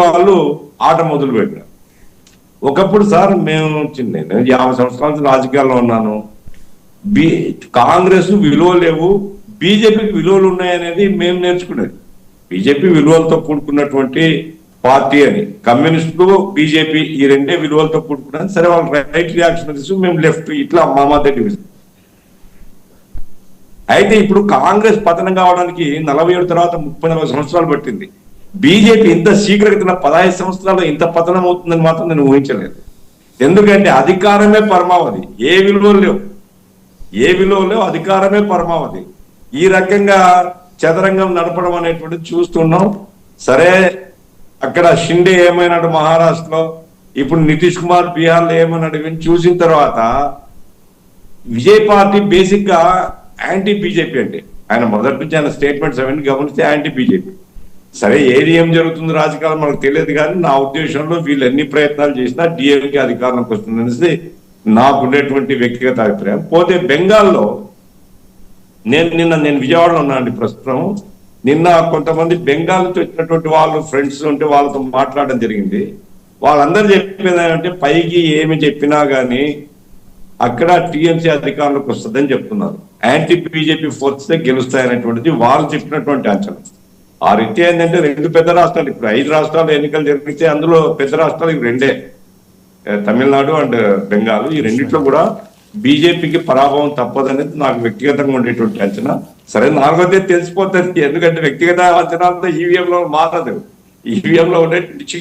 వాళ్ళు ఆట మొదలు పెట్టారు. ఒకప్పుడు సార్ నేను 50 సంవత్సరాల నుంచి రాజకీయాల్లో ఉన్నాను. కాంగ్రెస్ విలువలు లేవు, బీజేపీకి విలువలు ఉన్నాయనేది మేము నేర్చుకునేది. బీజేపీ విలువలతో కూడుకున్నటువంటి పార్టీ అని, కమ్యూనిస్టులు బీజేపీ ఈ రెండే విలువలతో కూడుకున్నది. సరే వాళ్ళు రైట్ రియాక్షన్ తీసు, మేము లెఫ్ట్, ఇట్లా మా మధ్య డివిజన్. అయితే ఇప్పుడు కాంగ్రెస్ పతనం కావడానికి 47 తర్వాత 34 సంవత్సరాలు పట్టింది. బీజేపీ ఇంత శీఘ్రగతిన 15 సంవత్సరాలు ఇంత పతనం అవుతుందని మాత్రం నేను ఊహించలేదు. ఎందుకంటే అధికారమే పరమావధి, ఏ విలువలు లేవు, అధికారమే పరమావధి. ఈ రకంగా చదరంగం నడపడం అనేటువంటిది చూస్తున్నాం. సరే అక్కడ షిండే ఏమైనాడు మహారాష్ట్రలో, ఇప్పుడు నితీష్ కుమార్ బీహార్లో ఏమన్నాడు, ఇవన్నీ చూసిన తర్వాత విజయ్ పార్టీ బేసిక్ గా యాంటీ బీజేపీ. అంటే ఆయన మొదటి నుంచి ఆయన స్టేట్మెంట్స్ అవన్నీ గమనిస్తే యాంటీ బీజేపీ. సరే ఏది ఏం జరుగుతుంది రాజకీయాలు మనకు తెలియదు, కానీ నా ఉద్దేశంలో వీళ్ళు ఎన్ని ప్రయత్నాలు చేసినా డిఎంకే అధికారంలోకి వస్తుంది అనేసి నాకుండేటువంటి వ్యక్తిగత అభిప్రాయం. పోతే బెంగాల్లో నేను విజయవాడలో ఉన్నానండి ప్రస్తుతం. నిన్న కొంతమంది బెంగాల్ నుంచి వచ్చినటువంటి వాళ్ళు ఫ్రెండ్స్ ఉంటే వాళ్ళతో మాట్లాడడం జరిగింది. వాళ్ళందరూ చెప్పేది ఏంటంటే పైకి ఏమి చెప్పినా కానీ అక్కడ టీఎంసీ అధికారంలోకి వస్తుందని చెప్తున్నారు. యాంటీ బీజేపీ ఫోర్సే గెలుస్తాయనేటువంటిది వాళ్ళు చెప్పినటువంటి అంచనా. ఆ రీతి ఏంటంటే 2 పెద్ద రాష్ట్రాలు, ఇప్పుడు 5 రాష్ట్రాలు ఎన్నికలు జరిగితే అందులో పెద్ద రాష్ట్రాలు ఇవి 2, తమిళనాడు అండ్ బెంగాల్. ఈ రెండిట్లో కూడా బీజేపీకి పరాభవం తప్పదనేది నాకు వ్యక్తిగతంగా ఉండేటువంటి అంచనా. సరే 4వ తేదీ తెలిసిపోతుంది, ఎందుకంటే వ్యక్తిగత అంచనాలతో ఈవీఎంలో మారదు. ఈవీఎంలో ఉండే